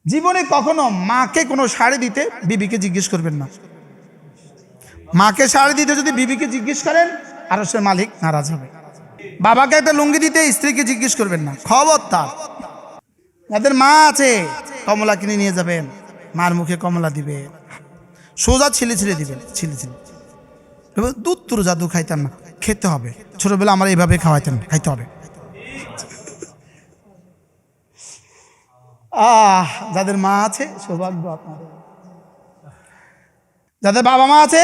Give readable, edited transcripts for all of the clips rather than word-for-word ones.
জীবনে কখনো মাকে কোনো শাড়ি দিতে বিবিকে জিজ্ঞেস করবেন না। মাকে শাড়ি দিতে যদি বিবিকে জিজ্ঞেস করেন আরশের মালিক নারাজ হবে। বাবাকে একটা লুঙ্গি দিতে স্ত্রীকে জিজ্ঞেস করবেন না, খবরদার। যাদের মা আছে কমলা কিনে নিয়ে যাবেন, মার মুখে কমলা দিবে, সোজা ছিলে ছিলে দিবেন, ছিলে ছিলে। দুধ তুরু জাদু খাইতেন না, খেতে হবে। ছোটবেলা আমরা এইভাবে খাওয়াইতেন, খাইতে হবে। যাদের মা আছে সৌভাগ্য আপনাদের। যাদের বাবা মা আছে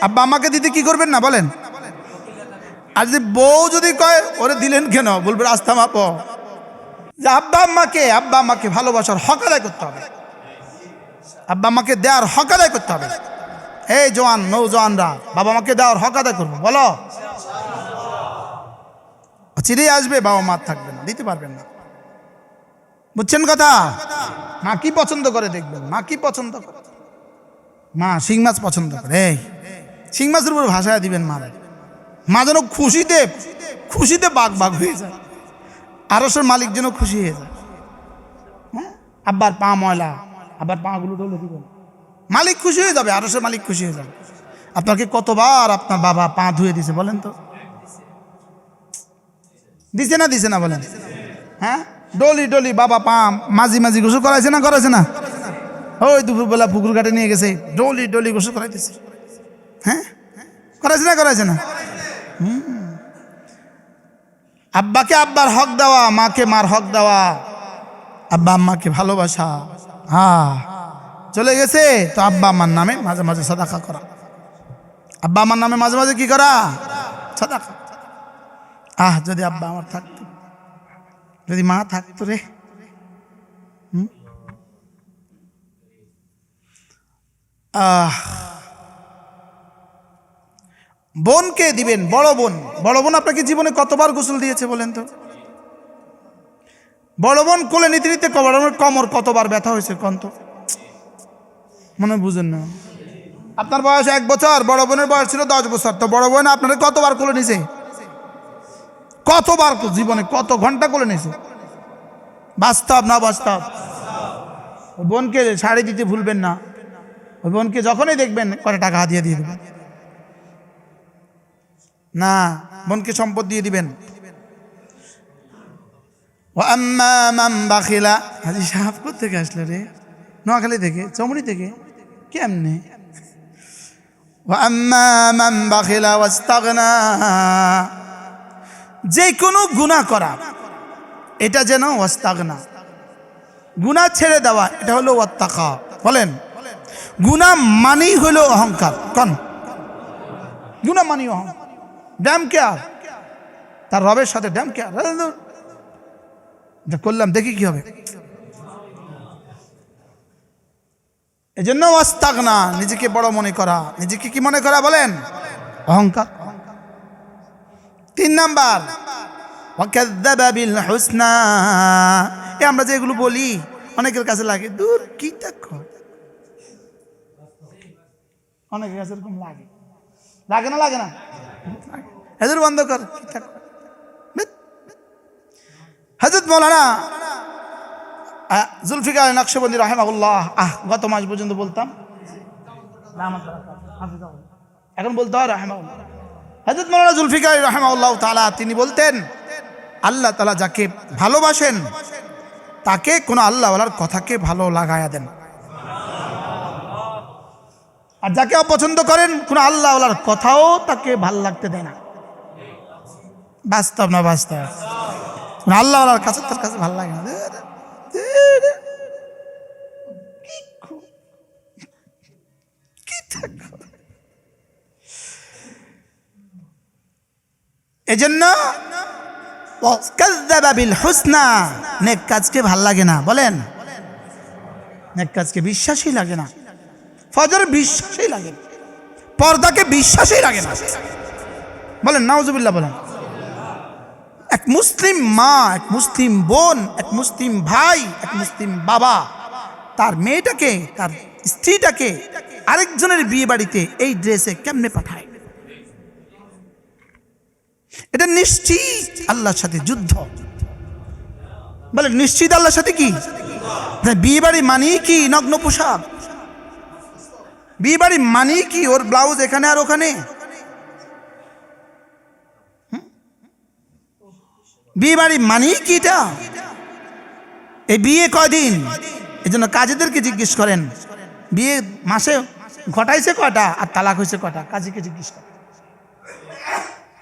আব্বা আম্মাকে দিতে কি করবেন না বলেন। আর যদি বউ যদি কয় ওরে দিলেন কেন, বলবে রাস্তা মাপো। যে আব্বা আম্মাকে ভালোবাসার হক আদায় করতে হবে, আব্বা আম্মাকে দেওয়ার হক আদায় করতে হবে। এই জওয়ান নৌজওয়ানরা বাবা মাকে দেওয়ার হক আদায় করবো, বলো। চিড়ে আসবে, বাবা মা থাকবে না, দিতে পারবেন না। বুঝছেন কথা? মা কি পছন্দ করে দেখবেন, মা কি পছন্দ করে। মা শিং মাছ পছন্দ করে, এই শিং মাছের উপর ভাষায় দিবেন মা। মা যেন খুশিতে বাঘ হয়ে যায়, আরশের মালিক যেন খুশি হয়ে যায়। হ্যাঁ, আব্বার পা ময়লা, আবার পাগুলো ধুলে দিবেন, মালিক খুশি হয়ে যাবে, আরশের মালিক খুশি হয়ে যাবে। আপনাকে কতবার আপনার বাবা পা ধুয়ে দিছে বলেন তো? দিছে না বলেন? হ্যাঁ, ডলি বাবা পা মাঝি গোসল করাইছে না? ওই দুপুরবেলা পুকুর ঘাটে নিয়ে গেছে, ডলি গোসল করাইতেছে। হ্যাঁ, করাইছে না? আব্বাকে আব্বার হক দেওয়া, মাকে মার হক দেওয়া, আব্বা আম্মাকে ভালোবাসা। চলে গেছে তো আব্বা আম্মার নামে মাঝে মাঝে সাদাকা করা, আব্বা আমার নামে মাঝে মাঝে কি করা? সাদাকা। যদি আব্বা আমার থাকতো, যদি মা থাকতো রে। বোনকে দিবেন, বড় বোন আপনাকে জীবনে কতবার গোসল দিয়েছে বলেন তো? বড় বোন কোলে নিতে নিতে কোমর কতবার ব্যথা হয়েছে কন্ত, মনে বুঝেন না? আপনার বয়স 1 বছর, বড় বোনের বয়স ছিল 10 বছর, তো বড় বোন আপনার কতবার কোলে নিছে? কতবার জীবনে, কত ঘন্টা কোলে নিছে? বাস্তব না বাস্তব? ওই বোনকে শাড়ি দিতে ভুলবেন না। ওই বোনকে যখনই দেখবেন কত টাকা হাতিয়ে দিয়ে দেবেন না, বোনকে সম্পদ দিয়ে দিবেন। হাজি সাহেব কোথেকে আসলো রে? নোয়াখালী থেকে, চমড়ি থেকে, কেমনে? যে কোনো গুনাহ করা, এটা যেন ওয়াস্তাগনা, গুনাহ ছেড়ে দেওয়া, এটা হলো ওয়াত্তাকা। বলেন, গুনাহ মানেই হলো অহংকার। কোন গুনাহ মানেই অহংকার, ড্যাম কেয়ার, তার রবের সাথে ড্যাম কেয়ার করলাম, দেখি কি হবে। এজন্য ওয়াস্তাগনা, নিজেকে বড় মনে করা, নিজেকে কি মনে করা বলেন? অহংকার। 3 নাম্বার, ওয়াকাযযাবা বিল হুসনা। আমরা যেগুলো বলি অনেকের কাছে লাগে দূর, কি দেখো, অনেকের কাছে এরকম লাগে না? হেজুর বন্ধ কর, কি থাকো। হযরত মাওলানা জুলফিকার আলী নকশবন্দি রাহিমাহুল্লাহ, গত মাস পর্যন্ত বলতাম, এখন বলতে হয় রাহিমাহুল্লাহ। হযরত মাওলানা জুলফিকার আলী রাহিমাহুল্লাহ তাআলা, তিনি বলতেন, আল্লাহ তাআলা যাকে ভালোবাসেন তাকে কোন আল্লাহওয়ালার কথাকে ভালো লাগায়া দেন, আর যাকে অপছন্দ করেন কোন আল্লাহওয়ালার কথাও তাকে ভাল লাগতে দেয় না। বাস্তব না বাস্তব? আল্লাহওয়ালার কাছে তার কাছে ভালো লাগে না। এজন্য ওয়াকাযযাবা বিল হুসনা, নেক কাজকে ভাল লাগে না। বলেন, নেক কাজকে বিশ্বাসই লাগে না, ফজর বিশ্বাসই লাগে না, পর্দাকে বিশ্বাসই লাগে না। বলেন নাউজুবিল্লাহ। বলেন, এক মুসলিম মা, এক মুসলিম বোন, এক মুসলিম ভাই, এক মুসলিম বাবা তার মেয়েটাকে, তার স্ত্রীটাকে আরেকজনের বিয়ে বাড়িতে এই ড্রেসে কেমনে পাঠায়? এটা নিশ্চিত আল্লাহর সাথে যুদ্ধ। বলে নিশ্চিত আল্লাহর সাথে কি? বিয়ে বাড়ি মানেই কি নগ্ন পোশাক? বিয়ে বাড়ি মানেই কি ওর ব্লাউজ এখানে আর ওখানে? বিয়ে বাড়ি মানেই কি এটা? এই বিয়ে কয়দিন? এই জন্য কাজীদেরকে জিজ্ঞেস করেন বিয়ে মাসে ঘটাইছে কয়টা আর তালাক হয়েছে কয়টা, কাজীকে জিজ্ঞেস করেন।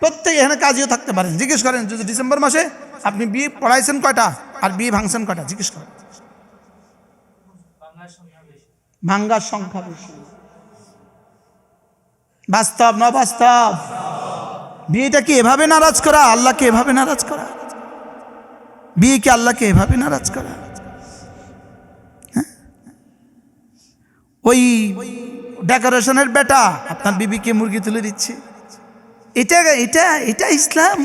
প্রত্যেক এখানে কাজীও থাকতে পারেন, জিজ্ঞেস করেন যদি ডিসেম্বর মাসে আপনি বিয়ে পড়াইছেন কয়টা আর বিয়ে ভাঙছেন কয়টা, জিজ্ঞেস করেন। ভাঙ্গার সংখ্যা বেশি। বাস্তব না বাস্তব? বিয়েটা কি এভাবে নারাজ করা? আল্লাহকে এভাবে নারাজ করা? বিয়ে কি আল্লাহকে এভাবে নারাজ করা? ওই ডেকোরেশনের বেটা আপনার বিবিকে মুরগি তুলে দিচ্ছে, এটা এটা এটা ইসলাম?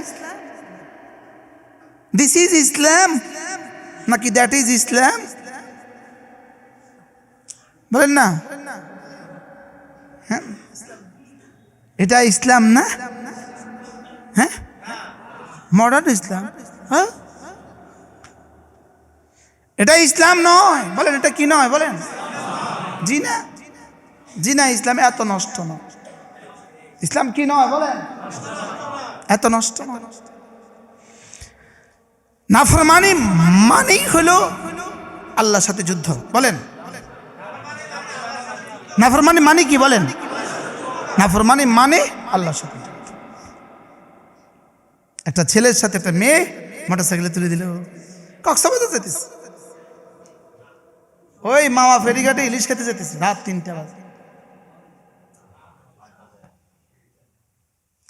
দিস ইজ ইসলাম নাকি দ্যাট ইজ ইসলাম? বলেন না? হ্যাঁ, এটা ইসলাম না? হ্যাঁ, মডার্ন ইসলাম। হ্যাঁ, এটা ইসলাম নয়। বলেন এটা কি নয়? বলেন জি না, জি না, ইসলাম এত নষ্ট নয়। ইসলাম কি নয়? বলেন এত নষ্ট নয়। নাফরমানি মানেই হলো আল্লাহর সাথে যুদ্ধ। বলেন নাফরমানি মানে কি? বলেন নাফরমানি মানে আল্লাহর সাথে যুদ্ধ। একটা ছেলের সাথে একটা মেয়ে মোটরসাইকেলে তুলে দিল, কক্সবাজার যেতেছে, ওই মামা ফেরিঘাটে ইলিশ খেতে যেতেছে, রাত 3টা বাজে।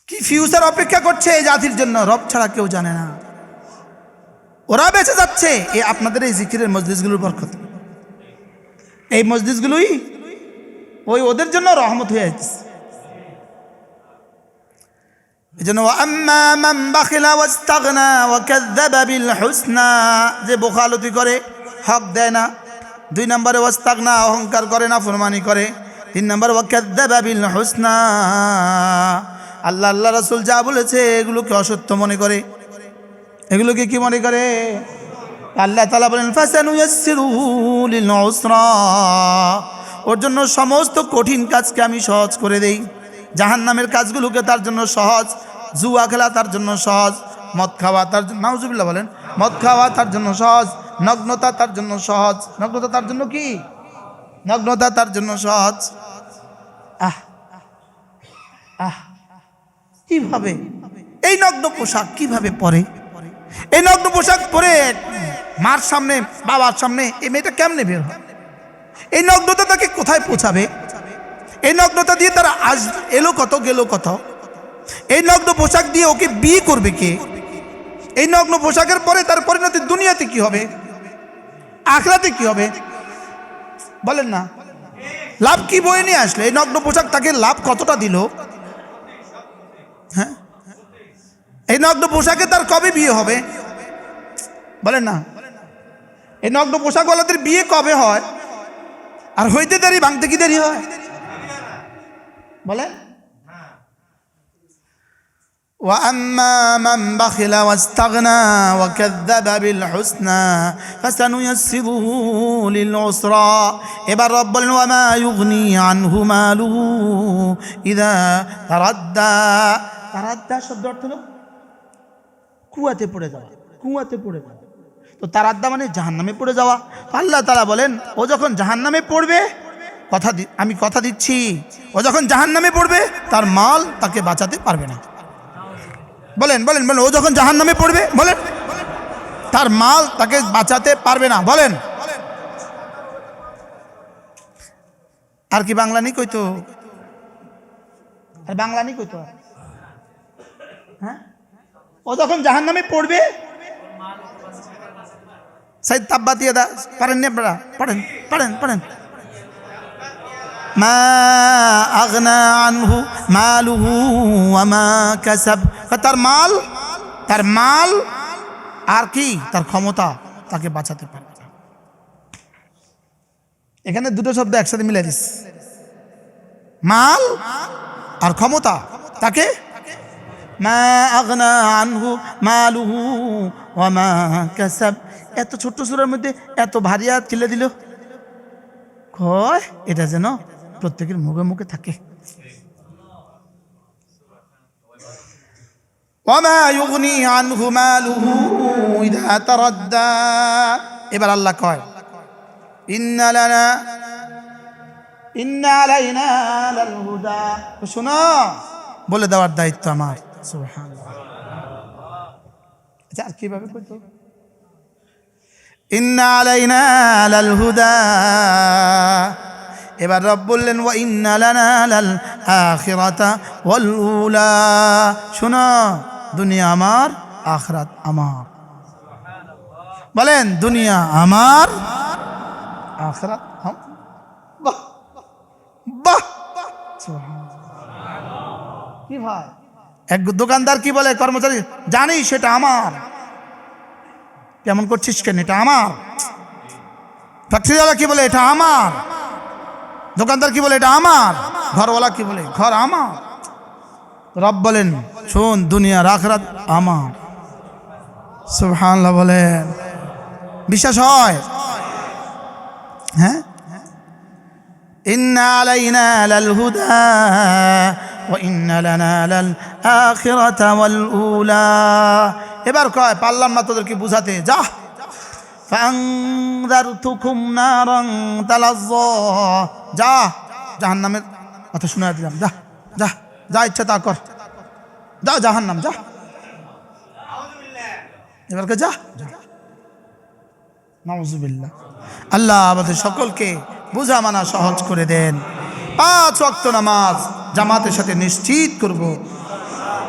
কি ফিউচার অপেক্ষা করছে এই জাতির জন্য রব ছাড়া কেউ জানে না। ওরা বেঁচে যাচ্ছে এই আপনাদের এই জিকিরের মজলিসগুলোর বরকতে। এই মজলিসগুলোই ওই ওদের জন্য রহমত হয়ে যাচ্ছে। এই জন্য আম্মা মান বাখিলা ওয়াস্তাগনা ওয়া কাযাবা বিল হুসনা, যে বখালতি করে, হক দেয় না। 2 নম্বরে ওয়াস্তাগনা, অহংকার করে, নাফরমানি করে। 3 নম্বর ওয়া কাযাবা বিল হুসনা, আল্লাহ আল্লাহ রাসূল যা বলেছে এগুলোকে অসত্য মনে করে। এগুলোকে কি মনে করে? আল্লাহ তাআলা বলেন ফাসানুয়াসসিরুহু লিল উসরা, ওর জন্য সমস্ত কঠিন কাজকে আমি সহজ করে দেই। জাহান্নামের কাজগুলোকে তার জন্য সহজ, জুয়া খেলা তার জন্য সহজ, মদ খাওয়া তার জন্য, নাউজুবিল্লাহ বলেন, মদ খাওয়া তার জন্য সহজ, নগ্নতা তার জন্য সহজ। নগ্নতা তার জন্য কি? নগ্নতা তার জন্য সহজ। আহ আহ কিভাবে এই নগ্ন পোশাক কিভাবে পরে? এই নগ্ন পোশাক পরে মার সামনে, বাবার সামনে এই মেয়েটা কেমনে বের হয়? এই নগ্নতা তাকে কোথায় পৌঁছাবে? এই নগ্নতা দিয়ে তারা আজ এলো কত, গেল কত? এই নগ্ন পোশাক দিয়ে ওকে বিয়ে করবে কে? এই নগ্ন পোশাকের পরে তার পরিণতি দুনিয়াতে কি হবে, আখিরাতে কি হবে? বলেন না, লাভ কি বয়ে নিয়ে আসলে? এই নগ্ন পোশাক তাকে লাভ কতটা দিল? হ্যাঁ, এই নগ্ন পোশাকে তার কবে বিয়ে হবে? বলেন না, এই নগ্ন পোশাকওয়ালাদের বিয়ে কবে হয়? আর হইতে দেরি, ভাঙতে কি দেরি হয়? বলেন وَأَمَّا مَنْ بَخِلَ وَاسْتَغْنَى وَكَذَّبَ بِالْحُسْنَى فَسَنُيَسِّرُهُ لِلْعُسْرَى। এবার রব বলেন وَمَا يُغْنِي عَنْهُ مَالُهُ إِذَا تَرَدَّى। তারাদ্দা শব্দ অর্থ হলো কুয়াতে পড়ে যাওয়া, কুয়াতে পড়ে যাওয়া। তো তারাদ্দা মানে জাহান্নামে পড়ে যাওয়া। আল্লাহ তাআলা বলেন ও যখন জাহান্নামে পড়বে, আমি কথা দিচ্ছি, ও যখন জাহান্নামে পড়বে তার মাল তাকে বাঁচাতে পারবে না। বলেন বলেন বলেন, ও যখন জাহান্নামে পড়বে, বলেন তার মাল তাকে বাঁচাতে পারবে না। বলেন আর কি বাংলা নেই কইতো? আর বাংলা নেই কইতো? হ্যাঁ, ও যখন জাহান্নামে পড়বে, সাইদ তাব্বাতিয়া দা পারেন না আপনারা? পড়েন পড়েন পড়েন। মা আগনা আনহু মালুহু ওয়া মা কাসাব, তার মাল আর কি তার ক্ষমতা তাকে বাঁচাতে পারবে না। এখানে দুটো শব্দ একসাথে মিলাই দিস, মাল আর ক্ষমতা তাকে। মা আগনা আনহু মালুহু ওয়ামা কাসাব। এত ছোট্ট সূরার মধ্যে এত ভারী আয়াত খিলে দিল, কয় এটা যেন প্রত্যেকের মুখে মুখে থাকে। ওয়ামা ইউগনি আনহু মালুহু ইযা তারাদ্দা। এবার আল্লাহ কয় ইন্না আলাইনা লাল হুদা। শোনো, বলে দেওয়ার দায়িত্ব আমার। সুবহানাল্লাহ। আচ্ছা, আর কিভাবে কইতো? ইন্না আলাইনা লাল হুদা। এবার রব বললেন ওয়া ইন্না লানা লাল আখিরাতা ওয়াল উলা। শোনো, দুনিয়া আমার, আখিরাত আমার। বলেন, দুনিয়া আমার, আখিরাত আমার। বাহ বাহ, কি ভাই? এক দোকানদার কি বলে কর্মচারী, জানি সেটা আমার, কেমন করছিস কেন, এটা আমার। ফ্যাক্টরিওয়ালা কি বলে, এটা আমার। দোকানদার কি বলে, এটা আমার। ঘরওয়ালা কি বলে, ঘর আমার। রব বলেন, শোন, দুনিয়ার আখিরাত আমার। সুবহানাল্লাহ বলেন। বিশ্বাস হয়? হ্যাঁ। ইন্না আলাইনা লাল হুদা ওয়া ইন্না লানা লাল আখিরাতা ওয়াল উলা। এবার কয়, পারলাম না তোদেরকে বুঝাতে, যা ফাআনযারতুকুম নারান তালাজ্জা। যা, জাহান্নামের কথা শোনা দিলাম, যা যা যা, ইচ্ছা তা কর, যা জাহান্নাম যা। এবার কে যা। নাউযুবিল্লাহ। আল্লাহ আমাদের সকলকে বুঝা মানা সহজ করে দেন। 5 ওয়াক্ত নামাজ জামাতের সাথে নিশ্চিত করব।